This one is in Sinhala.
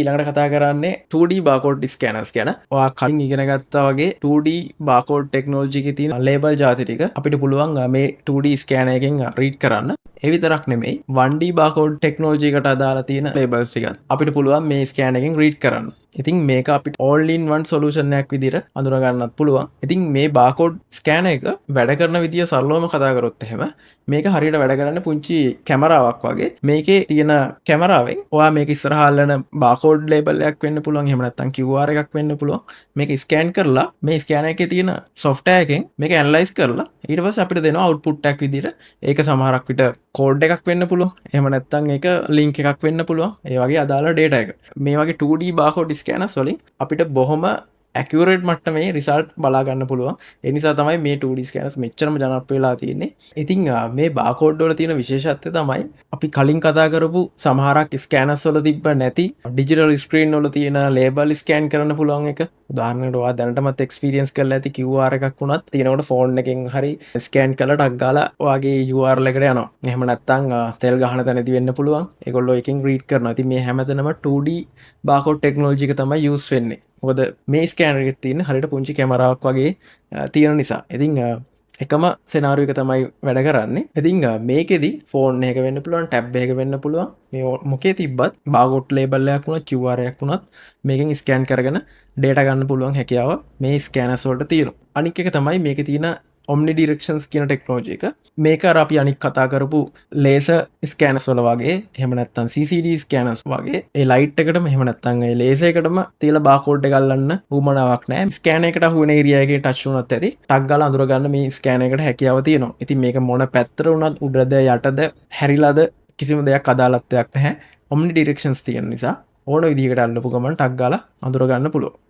ඊළඟට කතා කරන්නේ 2D බාකෝඩ් ස්කෑනර්ස් ගැන. ඔයා කලින් ඉගෙන ගත්තා වගේ 2D බාකෝඩ් ටෙක්නෝලොජි එකේ තියෙන ලේබල් ಜಾති ටික අපිට පුළුවන් මේ 2D ස්කෑනර් එකෙන් රීඩ් කරන්න. ඒ විතරක් නෙමෙයි 1D බාකෝඩ් ටෙක්නෝලොජි එකට අදාළ තියෙන ලේබල්ස් ටිකත් අපිට පුළුවන් මේ ස්කෑනර් එකෙන් රීඩ් කරන්න. ඉතින් මේක අපිට all in one solution එකක් විදිහට අඳුර ගන්නත් පුළුවන්. ඉතින් මේ බාකෝඩ් ස්කෑනර් එක වැඩ කරන විදිය සරලවම කතා කරොත් එහෙම මේක හරියට වැඩ කරන්නේ පුංචි කැමරාවක් වගේ. මේකේ තියෙන කැමරාවෙන් ඔයා මේක ඉස්සරහා අල්ලන බාකෝඩ් ලේබල් එකක් වෙන්න පුළුවන්. එහෙම නැත්නම් QR එකක් වෙන්න පුළුවන්. මේක ස්කෑන් කරලා මේ ස්කෑනර් එකේ තියෙන software එකෙන් මේක ඇනලයිස් කරලා ඊට පස්සේ අපිට දෙනවා output එකක් විදිහට. ඒක සමහරක් විට කෝඩ් එකක් වෙන්න පුළුවන්. එහෙම නැත්නම් ඒක link එකක් වෙන්න පුළුවන්. ඒ වගේ අදාළ data එක. මේ වගේ 2D බාකෝඩ් ස්කෑනර්ස් වලින් අපිට බොහොම ඇකියුරේට් මට්ටමේ රිසල්ට් බලා ගන්න පුළුවන්. ඒ නිසා තමයි මේ 2D ස්කෑනර්ස් මෙච්චරම ජනප්‍රිය වෙලා තියෙන්නේ. ඉතින් මේ බාකෝඩ් වල තියෙන විශේෂත්වය තමයි අපි කලින් කතා කරපු සමහරක් ස්කෑනර්ස් වල තිබ්බ නැති ඩිජිටල් ස්ක්‍රීන් වල තියෙන ලේබල් ස්කෑන් කරන්න පුළුවන් එක. උදාහරණයකට ඔයා දැනටමත් එක්ස්පීරියන්ස් කරලා ඇති QR එකක් වුණත් තියෙනකොට ෆෝන් එකෙන් හරි ස්කෑන් කරලා ටක් ගාලා ඔයාගේ URL එකට යනවා. එහෙම නැත්නම් තෙල් ගහන තැනදී වෙන්න පුළුවන්. ඒගොල්ලෝ එකෙන් රීඩ් කරනවා. ඉතින් මේ හැමතැනම 2D බාකෝඩ් ටෙක්නොලොජි එක තමයි යූස් වෙන්නේ. මොකද මේ ස්කෑනර් එකේ තියෙන හරියට පුංචි කැමරාවක් වගේ තියෙන නිසා. ඉතින් එකම සෙනාරියෝ එක තමයි වැඩ කරන්නේ. ඉතින් මේකෙදි ෆෝන් එක වෙන්න පුළුවන්, ටැබ් එක වෙන්න පුළුවන්. මේ මොකේ තිබ්බත් බාකෝඩ් ලේබල් එකක් වුණත් QR එකක් වුණත් මේකෙන් ස්කෑන් කරගෙන data ගන්න පුළුවන් හැකියාව මේ ස්කෑනර්ස් වලට තියෙනවා. අනික් එක තමයි මේකේ තියෙන omnidirections කියන ටෙක්නෝලොජි එක. මේක අර අපි අනික් කතා කරපු laser scanners වල වගේ එහෙම නැත්නම් CCD scanners වගේ ඒ light එකටම එහෙම නැත්නම් ඒ laser එකටම තියලා barcode එක අල්ලන්න උවමනාවක් නැහැ. ස්කෑනර් එකට අහු වෙන ඒරියා එකේ ටච් වුණත් ඇති ටක් ගාලා අඳුර ගන්න මේ ස්කෑනර් එකට හැකියාව තියෙනවා. ඉතින් මේක මොන පැත්තට වුණත් උඩද යටද හැරිලාද කිසිම දෙයක් අදාළත්වයක් නැහැ. omnidirections තියෙන නිසා ඕන විදිහකට අල්ලපු ගමන් ටක් ගාලා අඳුර ගන්න පුළුවන්.